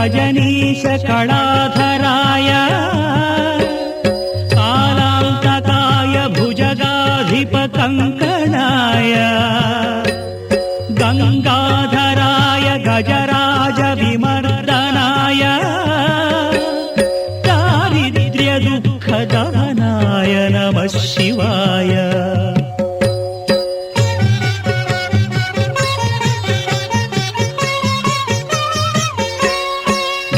रजनीश कलाधराय कालान्तकाय भुजगाधिपकङ्कणाय गङ्गाधराय गजराज विमर्दनाय दारिद्र्यदुःखदहनाय नमः शिवाय।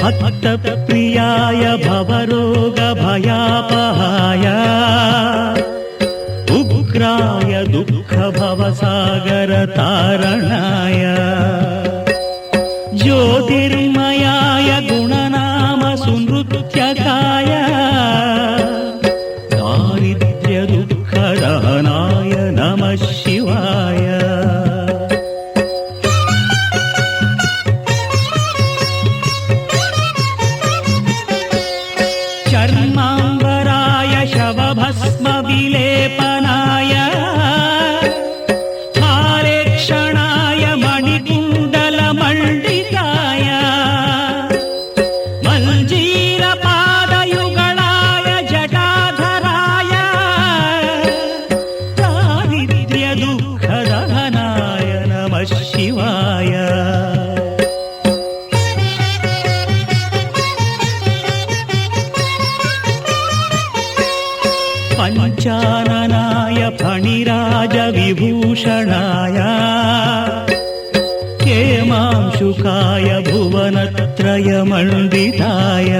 भक्तप्रियाय भवरोगभयापहाय उग्राय दुःखभवसागरतारणाय ज्योतिर्मयाय गुणनामसुनृत्यकाय दारिद्र्यदुःखदहनाय नमः शिवाय। चर्माम्बराय शवभस्मविलेपनाय हारेक्षणाय मणिकुण्डलमण्डिताय मञ्जीरपादयुगणाय जटाधराय दारिद्र्यदुःखदहनाय नमः शिवाय। पञ्चाननाय फणिराजविभूषणाय हेमांशुकाय भुवनत्रयमण्डिताय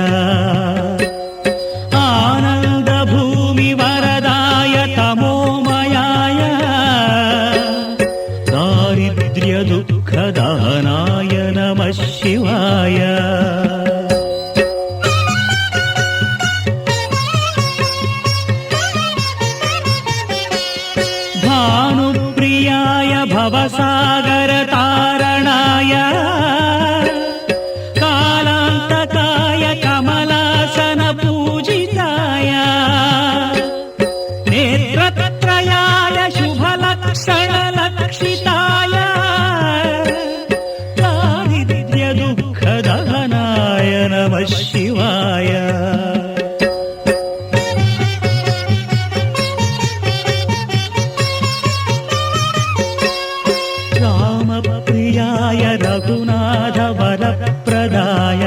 आनन्दभूमिवरदाय तमोमयाय दारिद्र्यदुःखदहनाय नमः शिवाय। भानुप्रियाय भवसागरतारणाय कालान्तकाय कमलासनपूजिताय नेत्रत्रयाय शुभलक्षणलक्षिताय दारिद्र्यदुःखदहनाय नमः शिवाय। रामप्रियाय रघुनाथवरप्रदाय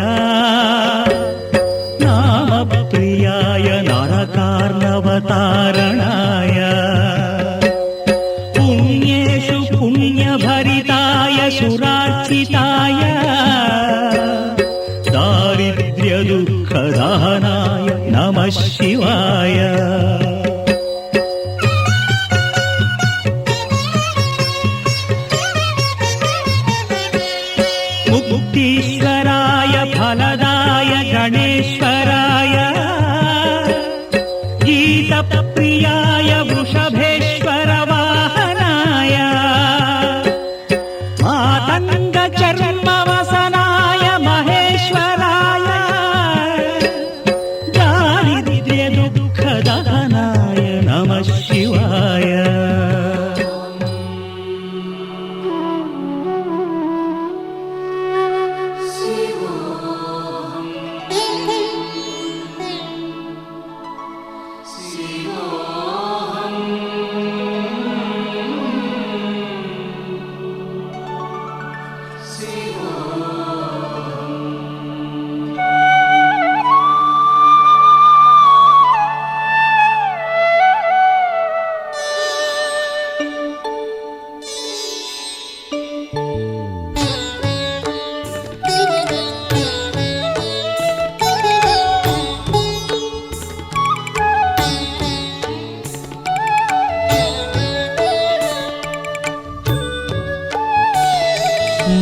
नामप्रियाय नरकार्णवतारणाय पुण्येषु पुण्यभरिताय सुरार्चिताय दारिद्र्यदुःखदहनाय नमः शिवाय। मुक्तीश्वराय फलदाय गणेश्वराय गीतप्रियाय वृषभेश्वर वाहनाय मातङ्गचर्मवसनाय महेश्वराय दारिद्र्यदुःखदहनाय नमः शिवाय।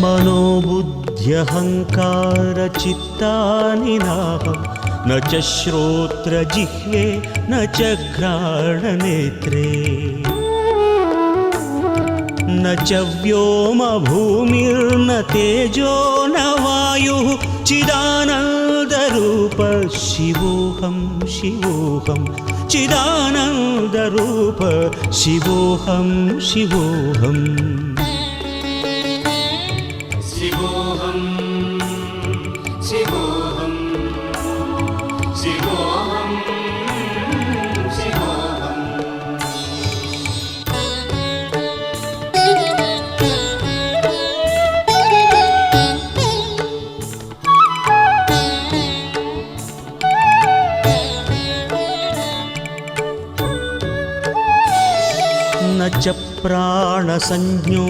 मनोबुद्ध्यहङ्कारचित्तानि नाहं न च श्रोत्रजिह्वे न च घ्राणनेत्रे न च व्योमभूमिर्न तेजो न वायुः चिदानन्दरूप शिवोऽहं शिवोऽहं चिदानन्दरूप शिवोऽहं शिवोऽहम् शिवोऽहं శివోహం శివోహం శివోహం न च प्राणसंज्ञो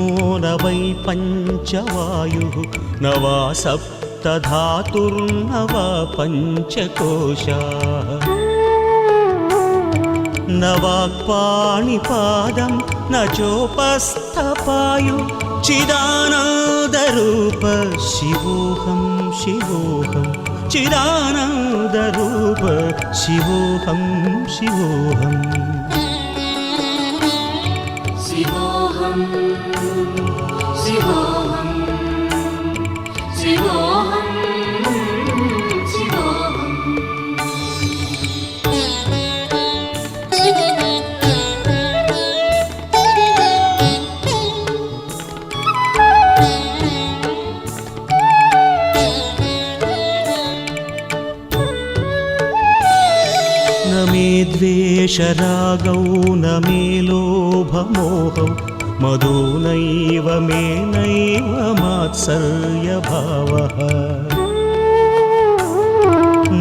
न वै पञ्चवायुः न वा सप्तधातुर्न वा पञ्चकोशाः न वाक्पाणिपादं न चोपस्थपायु चिदानन्दरूप शिवोऽहं शिवोऽहं चिदानन्दरूप शिवोऽहं शिवोऽहम् శివోహం శివోహం శివోహం శివోహం न मे द्वेषरागौ न मे लोभमोहौ मदो नैव मे नैव मात्सर्यभावः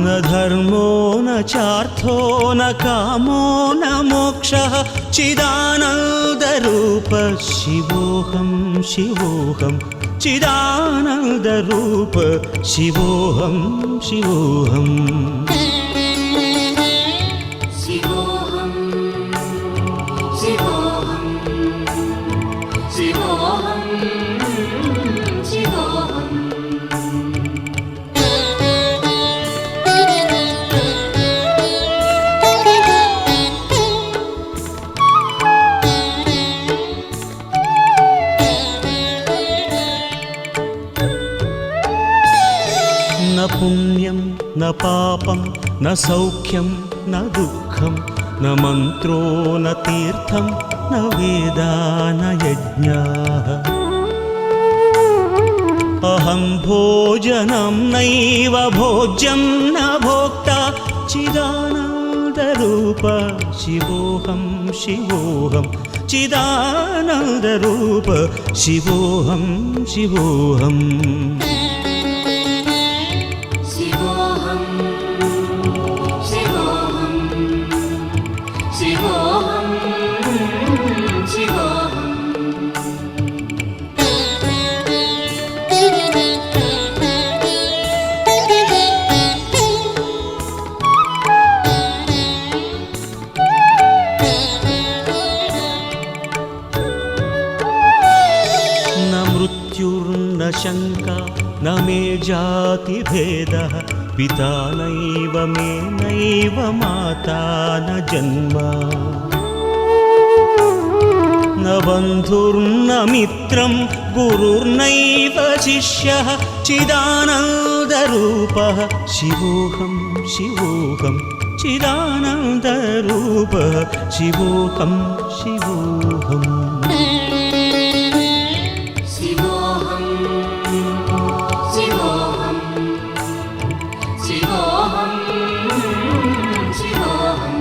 न धर्मो न चार्थो न कामो न मोक्षः चिदानन्दरूप शिवोऽहं शिवोऽहं चिदानन्दरूप शिवोऽहं शिवोऽहम् శివోహం శివోహం శివోహం శివోహం न पुण्यं न पापं न सौख्यं न दुःखं न मन्त्रो न तीर्थं न वेदा न यज्ञाः अहं भोजनं नैव भोज्यं न भोक्ता चिदानन्दरूप शिवोऽहं शिवोऽहं चिदानन्दरूप शिवोऽहं शिवोऽहम् శివోహం శివోహం శివోహం శివోహం न मृत्युर्न शङ्का न मे जातिभेदः पिता नैव मे नैव माता न जन्म न बन्धुर्न मित्रं गुरुर्नैव शिष्यः चिदानन्दरूपः शिवोऽहं शिवोऽहं चिदानन्दरूपः शिवोऽहं शिवोऽहम् శివోహం శివోహం శివోహం శివోహం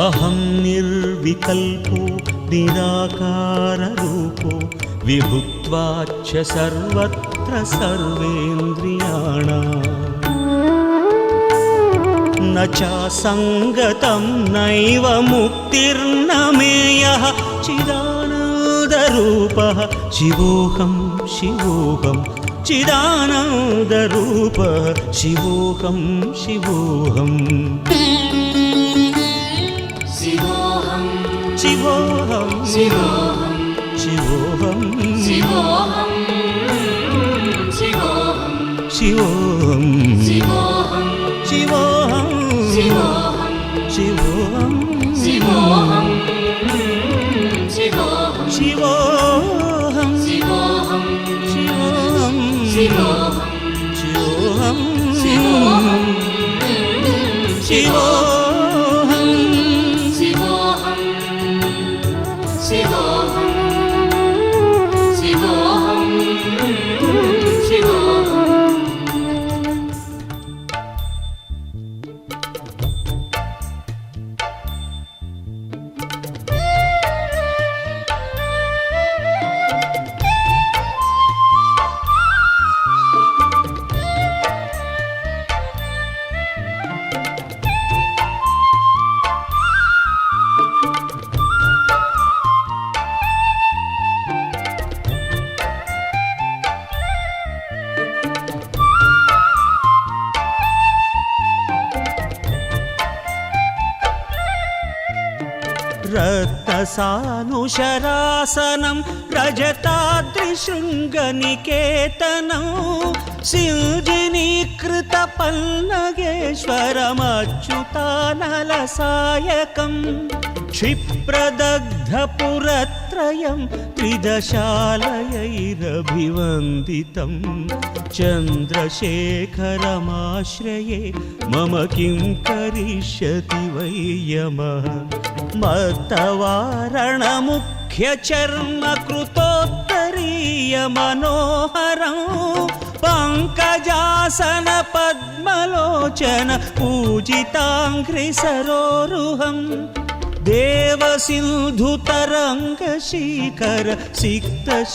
अहं निर्विकल्पो निराकाररूपो विभुत्वाच्च सर्वत्र सर्वेन्द्रियाणाम् न चासङ्गतं नैव मुक्तिर्न मेयः चिदानन्दरूपः शिवोऽहं शिवोऽहं चिदानन्दरूपः शिवोऽहं शिवोऽहम् శివోహం शिवोऽहं శివోహం शिवोऽहं శివోహం శివోహం शिवोऽहं శివోహం शिवोऽहं శివోహం शिवोऽहं శివోహం శివోహం शिवोऽहं శివోహం शिवोऽहं శివోహం శివోహం శివోహం శివోహం శివోహం శివోహం శివోహం రత్నసానుశరాసనం రజతాద్రిశృంగనికేతనం సిల్జినీకృత పల్నగేశ్వరమచ్యుతానలసాయకం క్షిప్రదగ్ధపురత్రయం త్రిదశాలయైరభివందితం చంద్రశేఖరమాశ్రయే మమ కిం కరిష్యతి వై యమః మత్తవారణముఖ్యచర్మకృతోత్తరీయ మనోహరం పంకజాసన పద్మలోచన పూజితాంఘ్రిసరోరుహం దేవసింధుతరంగశీకర సిక్తశీతజటాధరం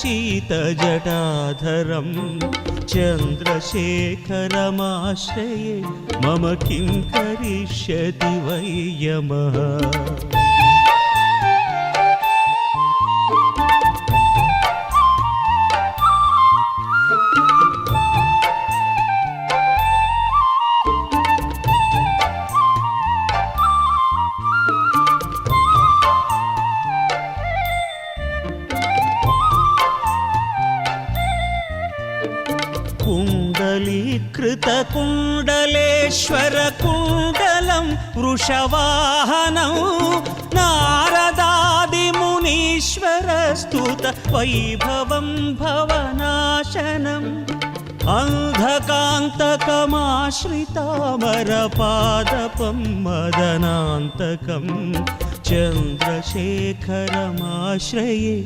చంద్రశేఖరమాశ్రయే మమ కిం కరిష్యతి వై యమః कुण्डलीकृतकुण्डलेश्वरकुण्डलं वृषवाहनं नारदादिमुनीश्वरस्तुत वैभवं भवनाशनम् अन्धकान्तकमाश्रितामरपादपं मदनान्तकं चन्द्रशेखरमाश्रये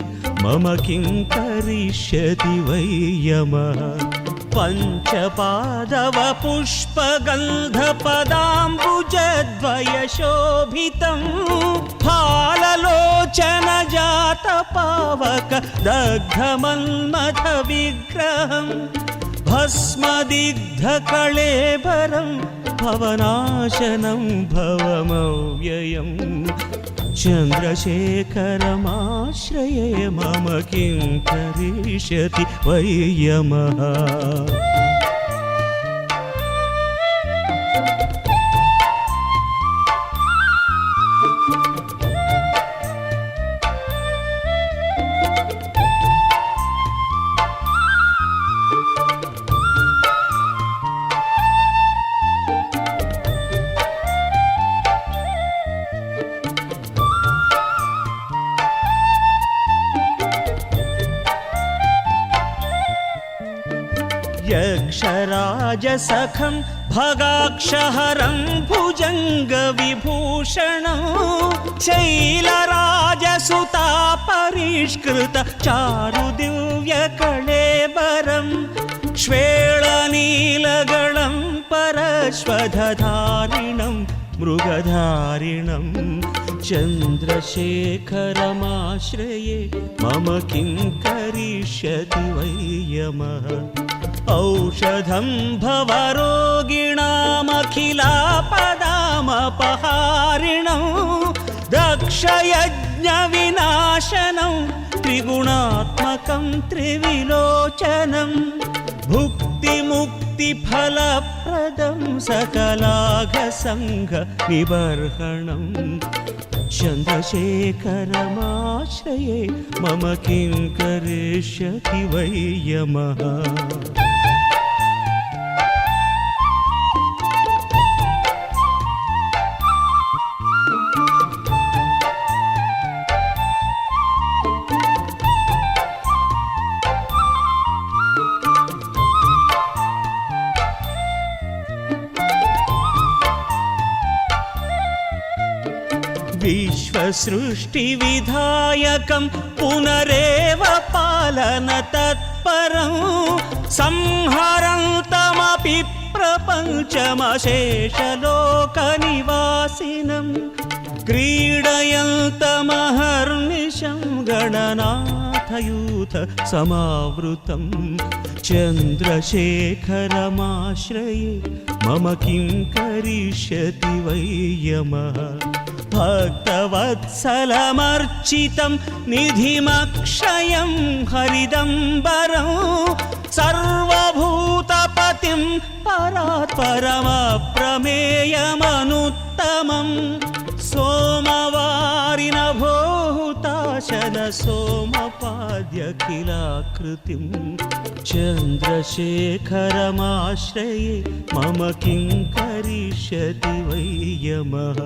मम किं करिष्यति वै यमः पञ्चपादवपुष्पगन्धपदाम्बुजद्वयशोभितं फाललोचनजातपावक दग्धमन्मथविग्रहम् भस्मदिग्धकळेबरं भवनाशनं भवमव्ययम् चन्द्रशेखरमाश्रये मम किं करिष्यति वै यमः यक्षराजसखं भगाक्षहरं भुजङ्गविभूषणं शैलराजसुतापरिष्कृत चारुदिव्यकळेबरं श्वेळनीलगणं परश्वधधारिणं मृगधारिणं चन्द्रशेखरमाश्रये मम किं करिष्यति वै यमः औषधं भवरोगिणामखिलापदामपहारिणं दक्षयज्ञविनाशनं त्रिगुणात्मकं त्रिविलोचनं भुक्तिमुक्तिफलप्रदं सकलाघसङ्घनिबर्हणं चन्द्रशेखरमाश्रये मम किं करिष्यति वै यमः सृष्टिविधायकं पुनरेव पालन तत्परं संहरन्तमपि प्रपञ्चमशेषलोकनिवासिनं क्रीडयन्तमहर्निशं गणनाथयूथ समावृतं चन्द्रशेखरमाश्रये मम किं करिष्यति वै यमः भक्तवत्सलमर्चितं निधिमक्षयं हरिदम्बरं सर्वभूतपतिं परात्परमप्रमेयमनुत्तमं सोमवारिनभूताशन सोमपाद्यखिलाकृतिं चन्द्रशेखरमाश्रये मम किं करिष्यति वै यमः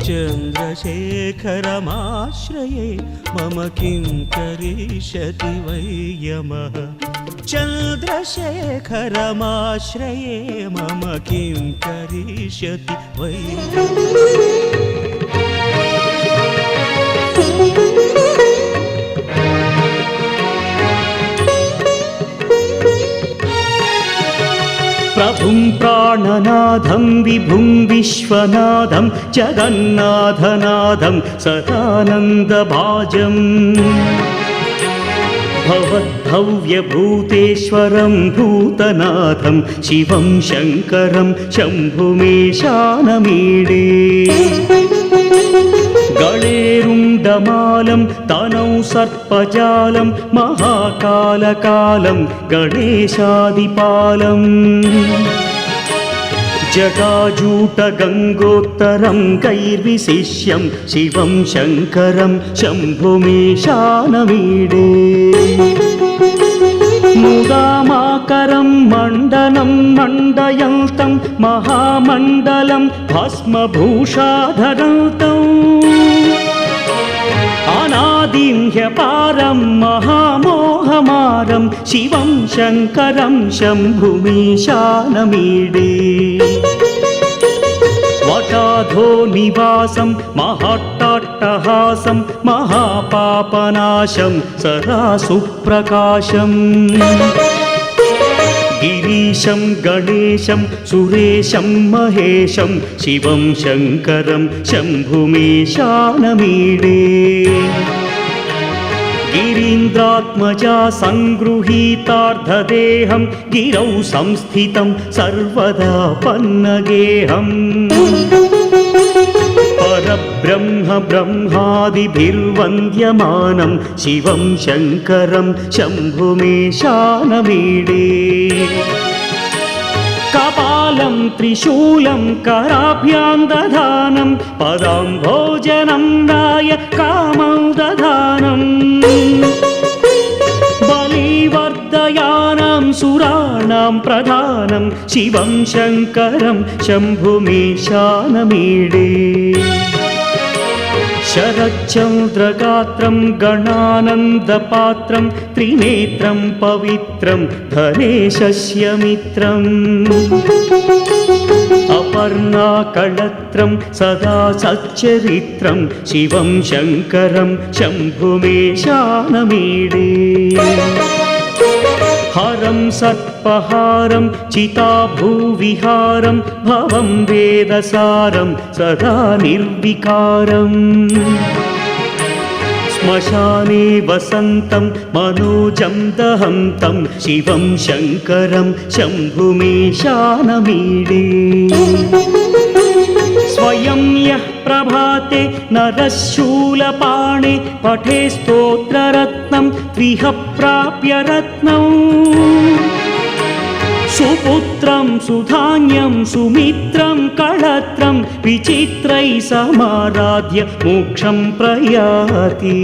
चन्द्रशेखरमाश्रये मम किं करिष्यति वै यमः चन्द्रशेखरमाश्रये मम किं करिष्यति वै प्रभुं प्राणनाथं विभुं विश्वनाथं जगन्नाथनाथं सदानन्दभाजम् भवद्भव्यभूतेश्वरं भूतनाथं शिवं शङ्करं शम्भुमेशानमीडे गणेरुण्डमालं तनौ सर्पजालं महाकालकालं गणेशादिपालम् जटाजूटगङ्गोत्तरं कैर्विशिष्यं शिवं शङ्करं शम्भुमेशानमीडे मुदामाकरं मण्डनं मण्डयन्तं महामण्डलं भस्मभूषाधरन्तम् अनादिं ह्यपारं महामोहमारं शिवं शङ्करं शम्भुमीशानमीडे वटाधो निवासं महाट्टाट्टहासं महापापनाशं सदा सुप्रकाशम् गिरीशं गणेशं सुरेशं महेशं शिवं शङ्करं शम्भुमेशानमीडे गिरीन्द्रात्मजा सङ्गृहीतार्धदेहं गिरौ संस्थितं सर्वदा पन्नगेहम् परब्रह्म ब्रह्मादिभिर्वन्द्यमानं शिवं शङ्करं शम्भुमेशानमीडे कपालं त्रिशूलं कराभ्यां दधानं पदाम्भोजनं राय कामं दधानं बलिवर्धयानां सुराणां प्रधानं शिवं शङ्करं शम्भुमेशानमीडे शरच्चन्द्रगात्रं गणानन्दपात्रं त्रिनेत्रं पवित्रं धनेशस्य मित्रम् अपर्णाकळत्रं सदा सच्चरित्रं शिवं शङ्करं शम्भुमेशानमीडे हरं सर्पहारं चिताभूविहारं भवं वेदसारं सदा निर्विकारम् श्मशाने वसन्तं मनोजं दहन्तं शिवं शङ्करं शम्भुमेशानमीडे स्वयं यः प्रभाते नरशूलपाणे पठे स्तोत्ररत्नं त्विह प्राप्य रत्नम् सुपुत्रं सुधान्यं सुमित्रं कळत्रं विचित्रैः समाराध्य मोक्षं प्रयाति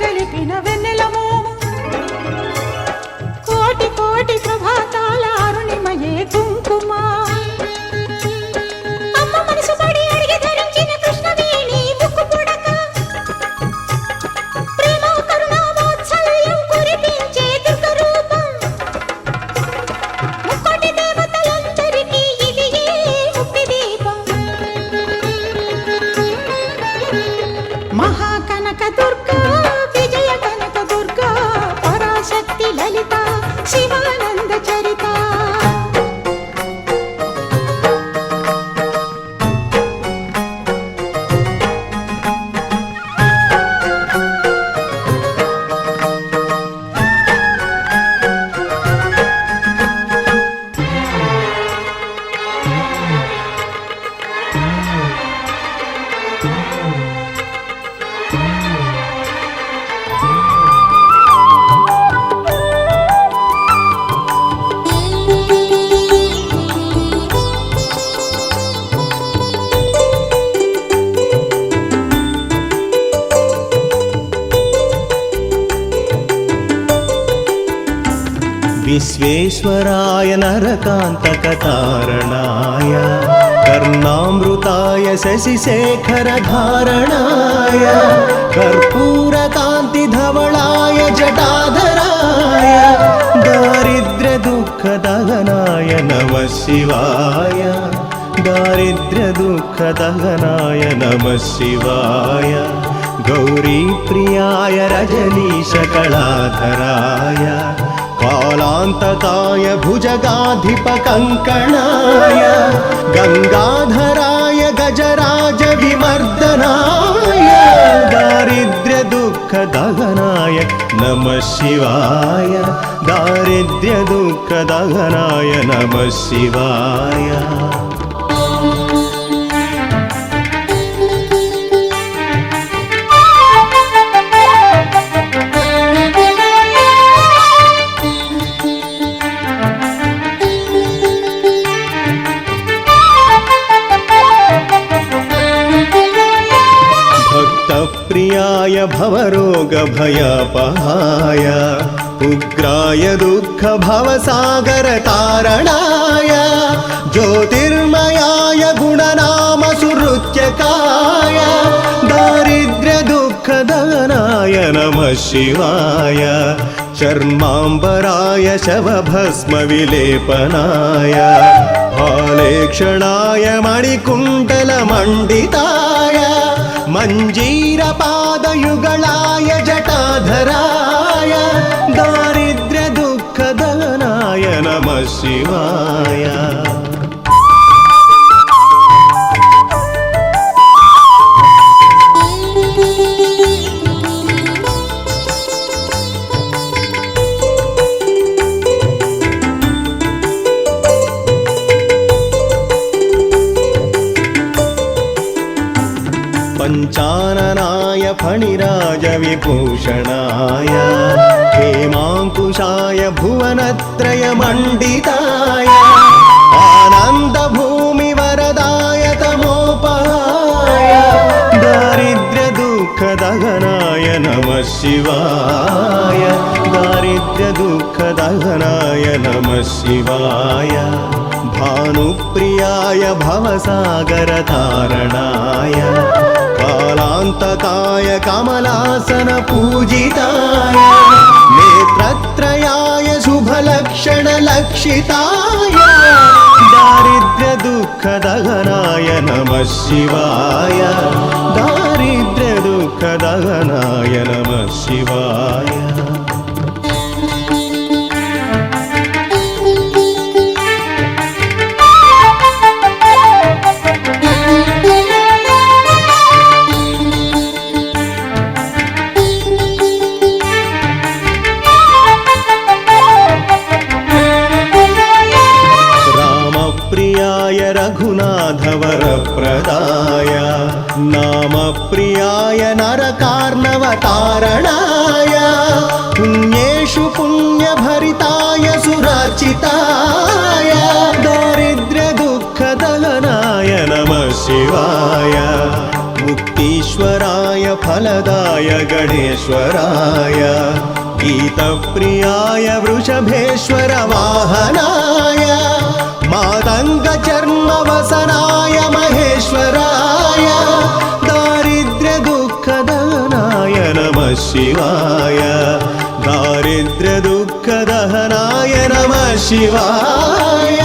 కలిపిన వెన్నెలమోము కోటి కోటి ప్రభాతాల అరుణిమయే కుంకుమ అమ్మ మనసు పడి అడిగి ధరించిన కృష్ణవేణి ముక్కు పుడక ప్రేమ కరుణ వాత్సల్యం కురిపించే దుర్గ రూపం ముక్కోటి దేవతలందరికీ ఇది ముక్తి దీపం మహాకనక దుర్గా విజయ కనక దుర్గా పరాశక్తి లలిత శివానంద చరిత विश्वेश्वराय नरकान्तकतारणाय कर्णामृताय शशिशेखरधारणाय कर्पूरकान्तिधवलाय जटाधराय दारिद्र्यदुःखदहनाय नमः शिवाय दारिद्र्यदुःखदहनाय नमः शिवाय गौरीप्रियाय रजनीशकलाधराय कालान्तकाय भुजगाधिपकङ्कणाय गङ्गाधराय गजराज विमर्दनाय दारिद्र्यदुःखदहनाय नमः शिवाय दारिद्र्यदुःखदहनाय नमः शिवाय प्रियाय भवरोगभयपहाय उग्राय दुःखभवसागरतारणाय ज्योतिर्मयाय गुणनामसुहृत्यकाय दारिद्र्यदुःखदहनाय नमः शिवाय चर्माम्बराय शवभस्मविलेपनाय हालेक्षणाय मणिकुण्डलमण्डिताय मञ्जीरपादयुगलाय जटाधराय दारिद्र्यदुःखदहनाय नमः शिवाय पञ्चाननाय फणिराजविभूषणाय हेमाङ्कुशाय भुवनत्रयमण्डिताय आनन्दभूमिवरदाय तमोपहाय दारिद्र्यदुःखदहनाय नमः शिवाय दारिद्र्यदुःखदहनाय नमः शिवाय भानुप्रियाय भवसागरतारणाय कालान्तकाय कमलासनपूजिताय नेत्रत्रयाय शुभलक्षणलक्षिताय दारिद्र्यदुःखदहनाय नमः शिवाय दारिद्र्यदुःखदहनाय नमः शिवाय रघुनाथवरप्रदाय नामप्रियाय नरकार्णवतारणाय पुण्येषु पुण्यभरिताय सुरचिताय दारिद्र्यदुःखदहनाय नमः शिवाय मुक्तीश्वराय फलदाय गजाननाय गणेश्वराय गीतप्रियाय वृषभेश्वर वाहनाय मातङ्गचर्मवसनाय महेश्वराय दारिद्र्यदुःखदहनाय नमः शिवाय दारिद्र्यदुःखदहनाय नमः शिवाय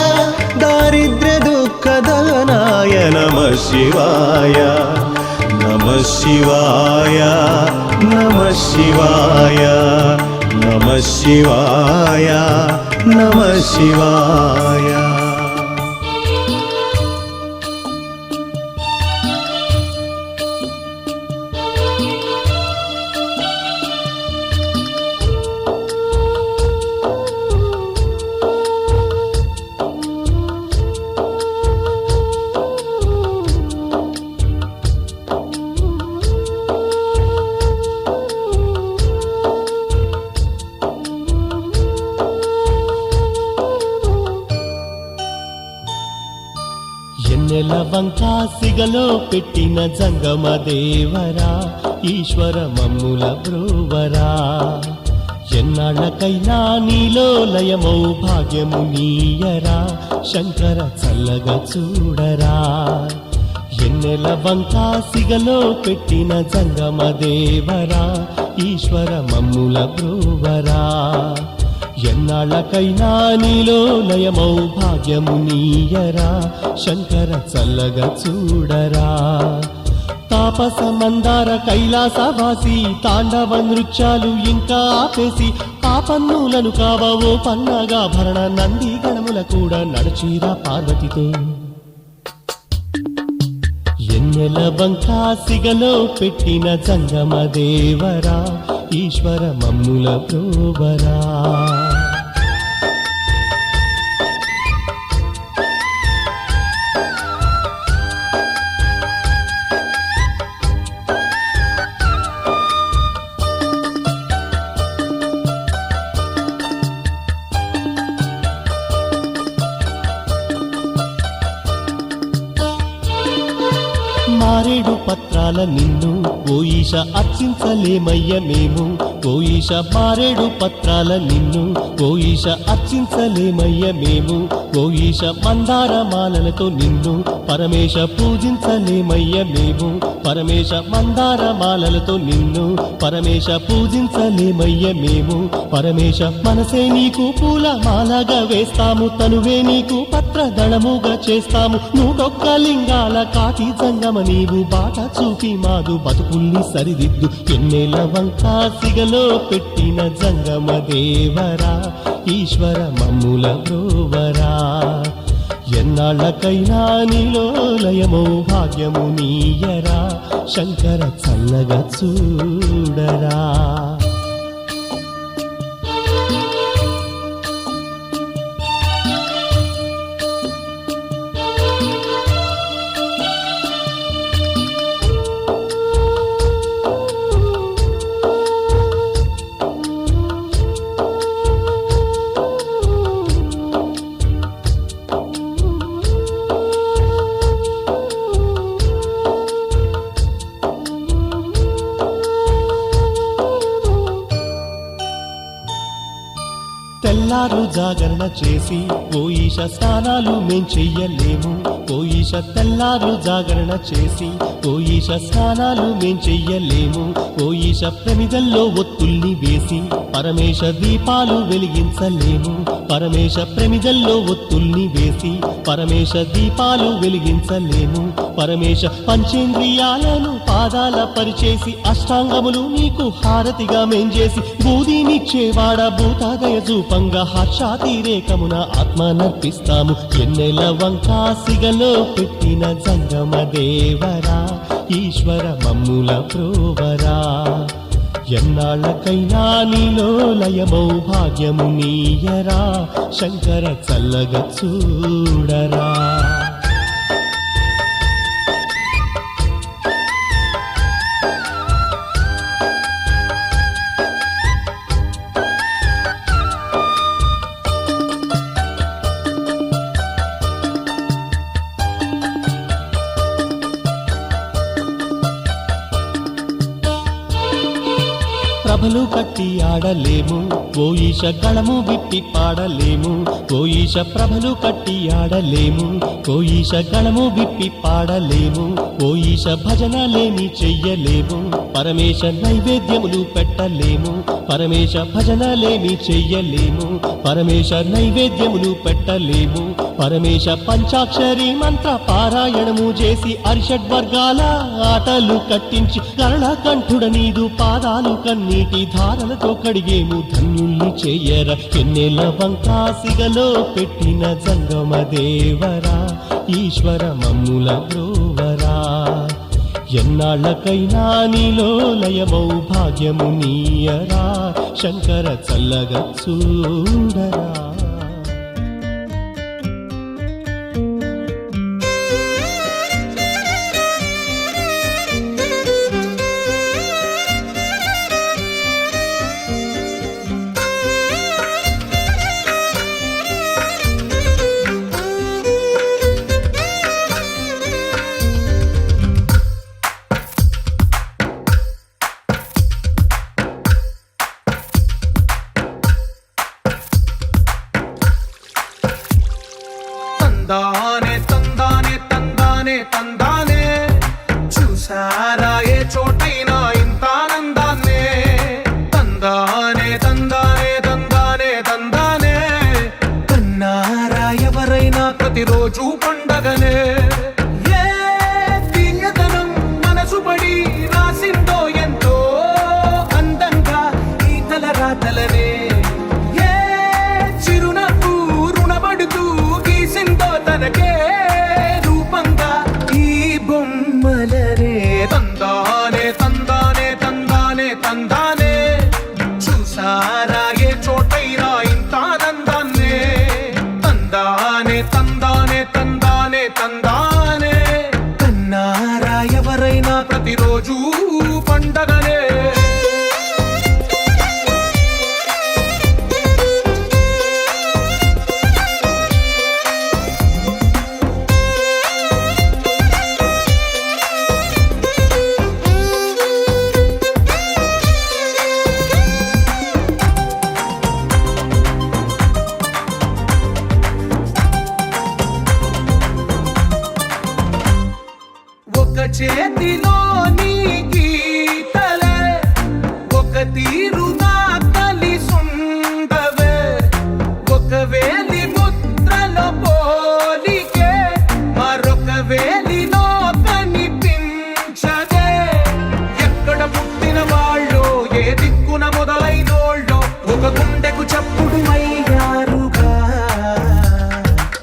दारिद्र्यदुःखदहनाय नमः शिवाय नमः शिवाय नमः शिवाय नमः शिवाय नमः शिवाय। వంకా సిగలో పెట్టిన జంగమ దేవరా ఈశ్వర మమ్ముల బ్రోవరా ఎన్నాళ్ళకైనా నీలో లయమౌ భాగ్యము నీయరా శంకర చల్లగా చూడరా ఎన్నెల వంకా సిగలో పెట్టిన జంగమ దేవరా ఈశ్వర మమ్ముల బ్రోవరా ఎన్నాళ్ళకైనా నీలో లయమౌ భాగ్యము నీయరా శంకర చల్లగా చూడరా తాపస మందార కైలాసవాసి తాండవ నృత్యాలు ఇంకా ఆపేసి ఆ పన్నులను కావో పన్నగాభరణ నంది గణముల కూడా నడిచిరా పార్వతితో ఎన్నెల వంకా సిగలో పెట్టిన జంగమ దేవరా ఈశ్వర మమ్ముల ప్రోవరా మారేడు పత్రాల నిన్ను ఓ ఈశ అర్చించలేమయ్య మేము ఓ ఈశ మారేడు పత్రాల నిన్ను ఓ ఈశ అర్చించలేమయ్య మేము ఓ ఈశ మందార మాలలతో నిన్ను పరమేశ పూజించలేమయ్య మేము పరమేశ మందార మాలలతో నిన్ను పరమేశ పూజించలేమయ్య మేము పరమేశ మనసే నీకు పూల మాలగా వేస్తాము తనువే నీకు పత్రదళముగా చేస్తాము నూటొక్క లింగాల కాటి జంగమ నీవు బాట చూపి మాదు బతుకుల్ని సరిదిద్దు ఎన్నెల వంకా సిగలో పెట్టిన జంగమ దేవరా ఈశ్వర మమ్ముల బ్రోవరా ఎన్నాళ్ళకైనా నీలో లయమో భాగ్యము నీయరా శంకర చల్లగా చూడరా తెల్లారు జాగరణ చేసి ఓ ఈశ స్నానాలు మేం చెయ్యలేము ఓ ఈశ తెల్లారు జాగరణ చేసి ఓ ఈశ స్నానాలు మేం చెయ్యలేము ఓ ఈశ ప్రమిదల్లో ఒత్తుల్ని వేసి పరమేశ దీపాలు వెలిగించలేము పరమేశ ప్రమిదల్లో ఒత్తుల్ని వేసి పరమేశ దీపాలు వెలిగించలేము పరమేశ పంచేంద్రియాలను పాదాల పరిచేసి అష్టాంగములు నీకు హారతిగా మెంజేసి బూదినిచ్చేవాడ భూతాదయ జూపంగా హర్షాతిరేకమున ఆత్మనర్పిస్తాము ఎన్నెల వంకా సిగలో పెట్టిన జంగమ దేవరా ఈశ్వర మమ్ముల ప్రోవరా ఎన్నాళ్ళకైనా నీలో లయమౌ భాగ్యము నీయరా శంకర చల్లగా చూడరా కట్టి ఆడలేము ఓ ఈశ గళము విప్పి పాడలేము ఓ ఈశ ప్రభలు కట్టి ఆడలేము ఓ ఈశ గళము విప్పి పాడలేము ఓ ఈశ భజనలేమి చెయ్యలేము పరమేశ నైవేద్యములు పెట్టలేము పరమేశ భజనలేమి చెయ్యలేము పరమేశ నైవేద్యములు పెట్టలేము పరమేశ పంచాక్షరి మంత్ర పారాయణము చేసి అరిషడ్వర్గాల ఆటలు కట్టించి కరుణకంఠుడ నీదు పాదాలు కన్నీటి ధారలతో కడిగేము ధన్యుల్ని చెయ్యర ఎన్నెల వంకాసిగలో పెట్టిన జంగమ దేవరా ఈశ్వర మమ్ముల బ్రోవరా ఎన్నాళ్ళకైనా నీలో లయమౌ భాగ్యము నీయరా శంకర చల్లగా చూడరా తందానే తందానే తందానే తందానే చూసారా ఏ చోటైనా ఇంత ఆనందాన్నే తందానే తందానే తందానే తందానే కన్నారా ఎవరైనా ప్రతిరోజు పండగనే ఏ తీయదనం మనసు పడి రాసిందో ఎంతో అందంగా ఈ తలరాతలనే తనకే రూపంగా ఈ బొమ్మలనే తందానే తందానే తందానే తందానే చూసారా ఏ చోటైనా ఇంత ఆనందాన్నే తందానే తందానే తందానే తందానే కన్నారా ఎవరైనా ప్రతిరోజు పండగనే చేతిలో నీ గీతలే ఒక తీరుగా కలిసుండవే ఒక వేలి ముద్రలో పోలికే మరొక వేలిలో కనిపించదే ఎక్కడ పుట్టిన వాళ్ళు ఏ దిక్కున మొదలైనోళ్ళో ఒక గుండెకు చప్పుడు అయ్యారుగా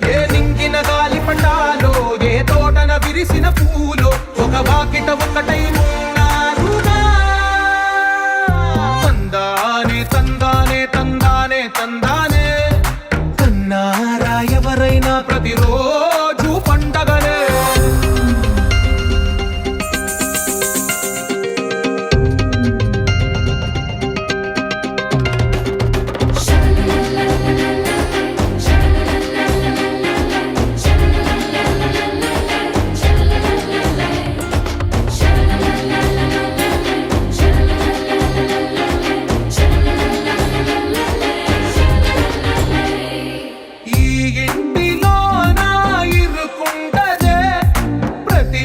ఏ నింగిన గాలి పటాలో ఏ తోటన విరిసిన పూలో ఒక వాకిట ఒకటై ఉన్నారుగా తందానే తందానే తందానే తందానే కన్నారా ఎవరైనా ప్రతిరోజు పండగనే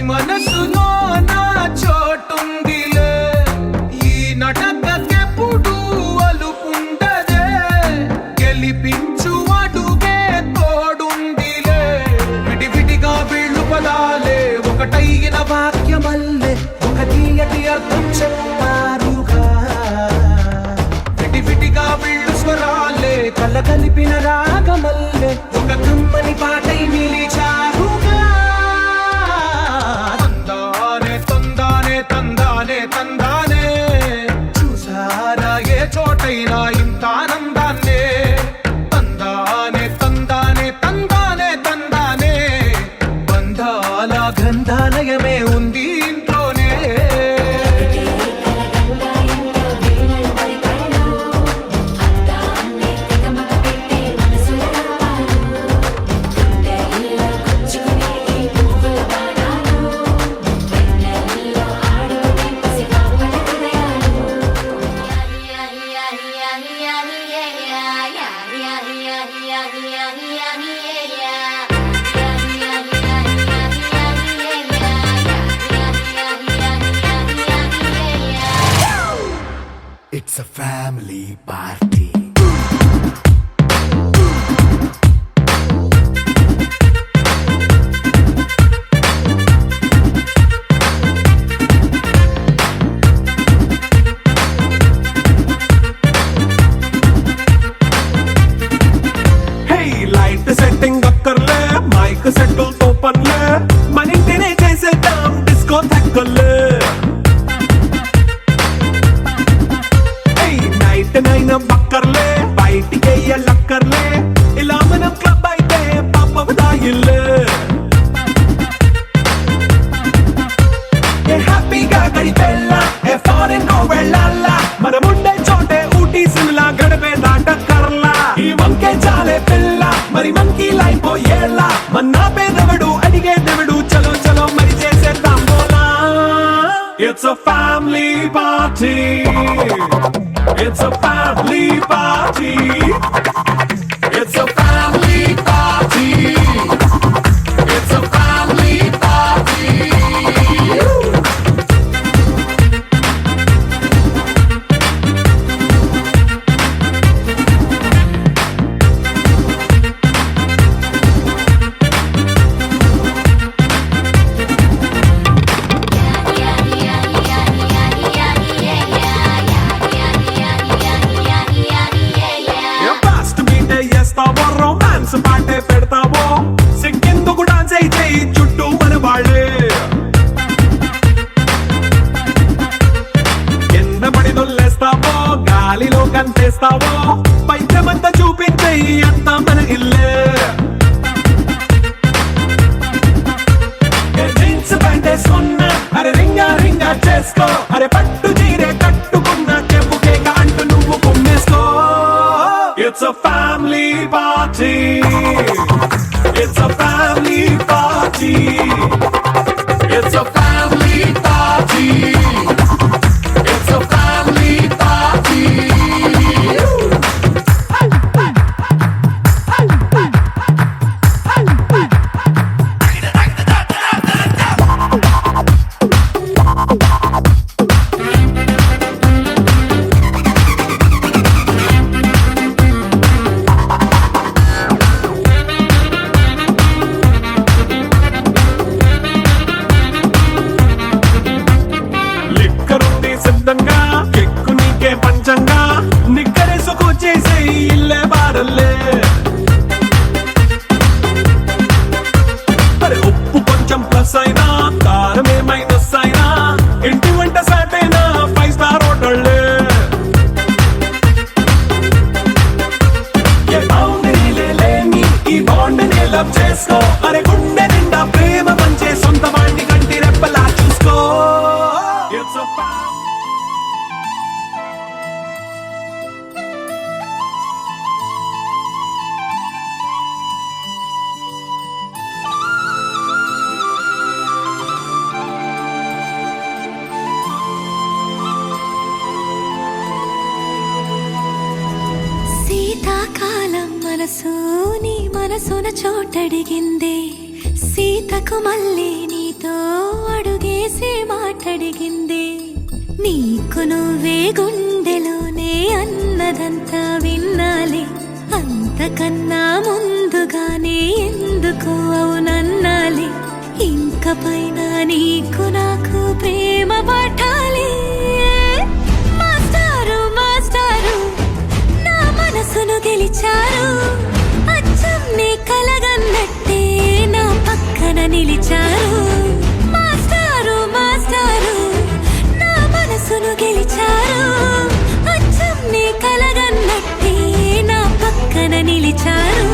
మనసులో నా చోటుందిలే ఈ నటకెప్పుడు అలుపుండదే గెలిపించు అడుగే తోడుందిలే విడివిడిగా వీళ్ళు పదాలే ఒకటైన వాక్యమల్లే ఒక తీయటి అర్థం చెప్పారుగా విడివిడిగా వీళ్ళు స్వరాలే కలగలిపిన రాగమల్లే ఒక కమ్మని పాటై నిలిచారుగా తందానే తందానే చూసారా ఏ చోటైనా ఇంత ఆనందాన్నే తందానే తందానే తందానే తందానే బంధాల గ్రంథాలయమే ఉంది ఇంట్లోనే It's a family party. Setting అక్కర్లే మైక్ సెట్టు తో పనిలే మన ఇంటినే చేసేద్దాం డిస్కో థక్కర్లే నైట్ నైన్ బక్కర్లే బయటికి వెయ్యలక్కర్లే ఇలా మనం క్లబ్ అయితే పాప దాయిల్లే హ్యాపీగా గడిపెళ్ళ ఏ ఫారెన్ కో వెళ్ళాల మనం ఉండే చోటే ఊటీ సిమ్లా గడిపే దాటక్కర్లా ఈ వంకే చాలే పిల్ల మరి మంకీ లైఫ్ ఏళ్ళ మన్నా పేదవడు అడిగే దేవుడు చలో చలో మరి చేసేద్దాం బోలా It's a family party. It's a family party. It's a family party. It's a family party. Romance పాటే పెడతావో సిగ్గెందుకు డాన్స్ అయితే చుట్టూ మన వాళ్ళే కింద పడి దొల్లేస్తావో గాలిలో కంటేస్తావో పైద్యమంతా చూపించే అంతా మన ఇల్లే జీన్స్ ప్యాంటేసుకున్నా అరే రింగా రింగా చేసుకో అరే పట్టు చీరే కట్టుకున్న చెప్పుకే అంటూ నువ్వు కుమ్మేసుకో It's a family party. It's a family party. It's a family party. It's a family party. సిద్ధంగా ఎక్కు నీకే పంచంగా నిక్కరేసుకు చేసే ఇల్లే బారల్లే అరే ఉప్పు కొంచెం ప్లస్ అయినా కారమే మైనస్ అయినా ఇంటి వంట సాటైనా 5 స్టార్ హోటళ్ళే ఏ బౌండరీలే లేని ఈ బాండ్ ని లవ్ చేసుకో అరే గుండె నిండా ప్రేమ పంచే సొంత వాడిని కంటి రెప్పలా చూసుకో It's a శీతాకాలం మనసు నీ మనసున చోటడిగిందే సీతకు మళ్ళీ నీతో అడుగేసి మాటడిగిందే నీకు నువ్వే గుండెలోనే అన్నదంతా విన్నాలే అంతకన్నా ముందుగానే ఎందుకు అవునన్నాలే ఇంక పైన నీకు నాకు ప్రేమ పాఠాలే మాస్టారు మాస్టారు నా మనసును గెలిచారు అచ్చం నీ కలగన్నట్టే నా పక్కన నిలిచారు మాస్టారు మాస్టారు నా మనసును గెలిచారు అచ్చం నీ కలగన్నట్టే నా పక్కన నిలిచారు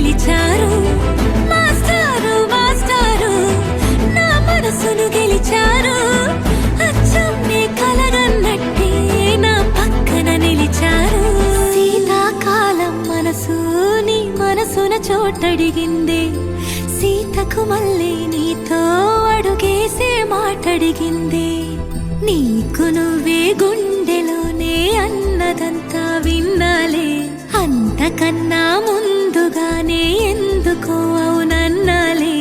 నిలిచారు మాస్టారు మాస్టారు నా మనసును గెలిచారు అచ్చం నే కలగన్నట్టే నా పక్కన నిలిచారు శీతాకాలం మనసు నీ మనసున చోటడిగిందే సీతకు మళ్ళీ నీతో అడుగేసే మాటడిగిందే నీకు నువ్వే గుండెలోనే అన్నదంతా విన్నాలే అంతకన్నా ముందుగానే ఎందుకో అవునన్నాలే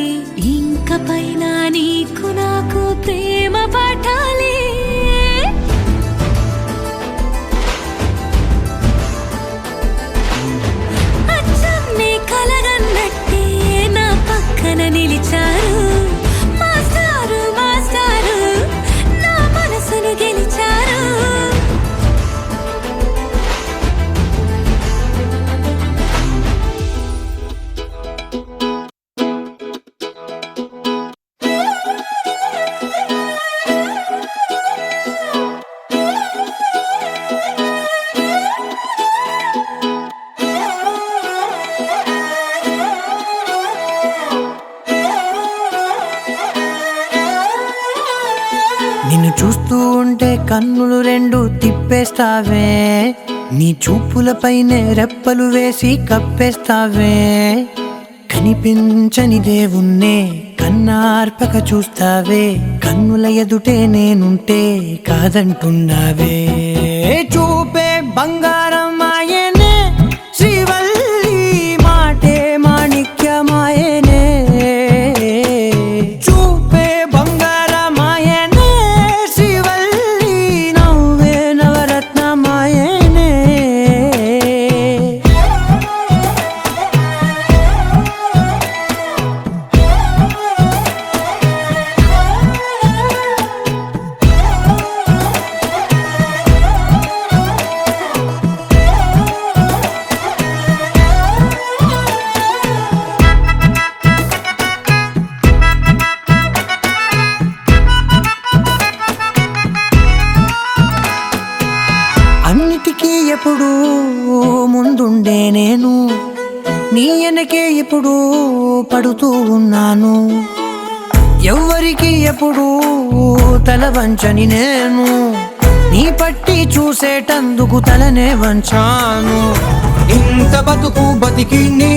ఇంక పైన నీకు నాకు ప్రేమ పాఠాలే అచ్చం నే కలగన్నట్టే నా పక్కన నిలిచారు మాస్టారు మాస్టారు నా మనసును గెలిచారు నిన్ను చూస్తూ ఉంటే కన్నులు రెండు తిప్పేస్తావే నీ చూపులపైనే రెప్పలు వేసి కప్పేస్తావే కనిపించని దేవుణ్ణే కన్నార్పక చూస్తావే కన్నుల ఎదుటే నేనుంటే కాదంటున్నావే చూపే బంగారం ఆయనే శ్రీవల్లి మాటే మాణిక్యమాయనే చూపే బంగారమాయనే శ్రీవల్లి నవ్వే నవరత్నమాయనే అన్నిటికీ ఎప్పుడు ముందుండే నేను నీ వెనకే ఎప్పుడు పడుతూ ఉన్నాను ఎవ్వరికి ఎప్పుడు తల వంచని నేను నీ పట్టి చూసేటందుకు తలనే వంచాను ఇంత బతుకు బతికి నీ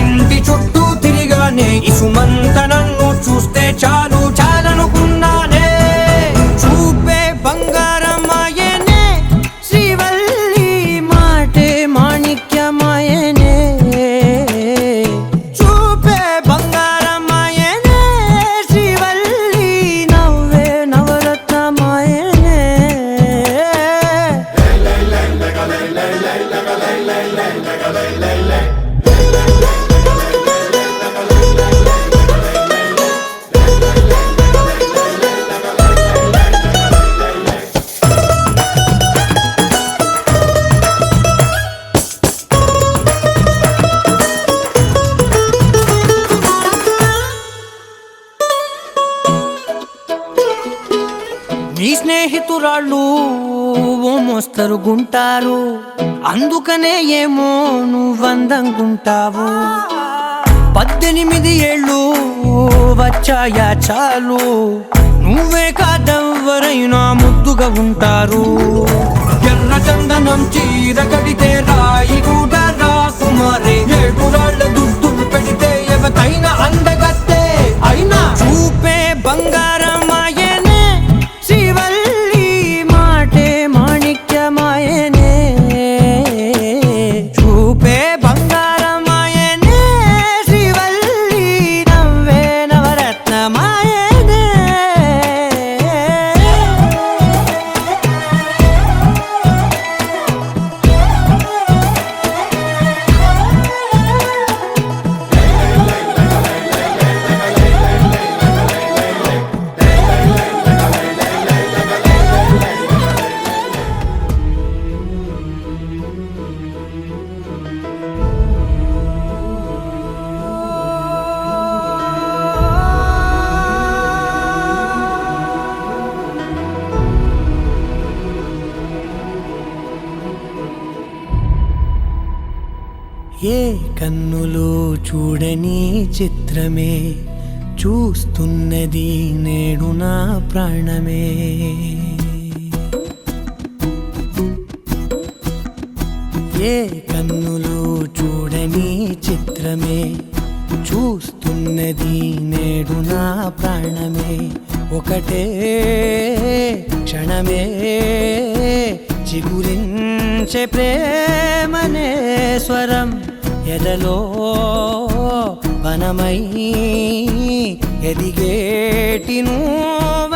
ఇంటి చుట్టూ తిరిగానే ఇసుమంత నన్ను చూస్తే చాలు చాలనుకున్నానే చూపే బంగారమాయనే శ్రీవల్లి మాటే మాణిక్యమాయనే చూపే బంగారమాయనే శ్రీవల్లి నవ్వే నవరత్నమాయనే నీ స్నేహితురాళ్ళు ఓ మోస్తరు గుంటారు అందుకనే ఏమో నువ్వందంగుంటావు 18 ఏళ్ళు వచ్చాయా చాలు నువ్వే కాదెవ్వరైనా ముద్దుగా ఉంటారు ఎర్ర చందనం చీర కడితే రాయి కూడా రాకుమారే 7 రాళ్ళ దుద్దులు పెడితే ఎవతైనా అందగత్తే అయినా చూపే బంగారమాయనే శ్రీవల్లి మాటే మాణిక్యమాయనే చూపే బంగారమాయనే శ్రీవల్లి నవ్వే నవరత్నమాయనే ఏ కన్నులు చూడని చిత్రమే చూస్తున్నది నేడు నా ప్రాణమే. ఏ కన్నులు చూడని చిత్రమే చూస్తున్నది నేడు నా ప్రాణమే. ఒకటే క్షణమే చిగురించే ప్రేమనే స్వరం ఎదలో వనమై ఎదిగేటి నువ్వే